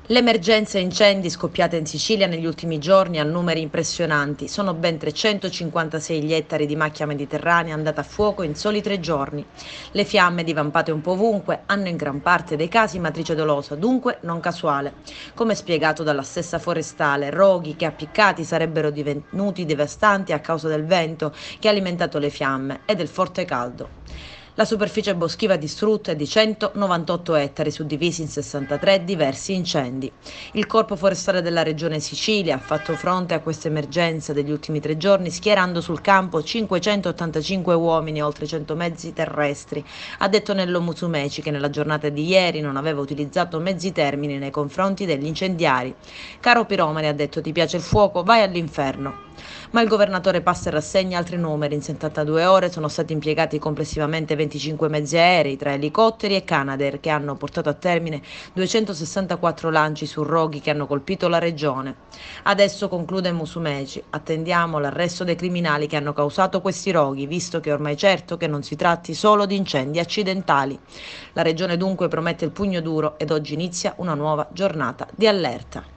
Le emergenze incendi scoppiate in Sicilia negli ultimi giorni hanno numeri impressionanti. Sono ben 356 gli ettari di macchia mediterranea andata a fuoco in soli 3 giorni. Le fiamme, divampate un po' ovunque, hanno in gran parte dei casi matrice dolosa, dunque non casuale. Come spiegato dalla stessa forestale, roghi che appiccati sarebbero divenuti devastanti a causa del vento che ha alimentato le fiamme e del forte caldo. La superficie boschiva distrutta è di 198 ettari, suddivisi in 63 diversi incendi. Il Corpo Forestale della Regione Sicilia ha fatto fronte a questa emergenza degli ultimi 3 giorni schierando sul campo 585 uomini e oltre 100 mezzi terrestri. Ha detto Nello Musumeci, che nella giornata di ieri non aveva utilizzato mezzi termini nei confronti degli incendiari. Caro piromane, ha detto, ti piace il fuoco? Vai all'inferno. Ma il governatore passa e rassegna altri numeri. In 72 ore sono stati impiegati complessivamente 25 mezzi aerei, tra elicotteri e Canadair, che hanno portato a termine 264 lanci su roghi che hanno colpito la regione. Adesso, conclude Musumeci, attendiamo l'arresto dei criminali che hanno causato questi roghi, visto che è ormai certo che non si tratti solo di incendi accidentali. La regione dunque promette il pugno duro ed oggi inizia una nuova giornata di allerta.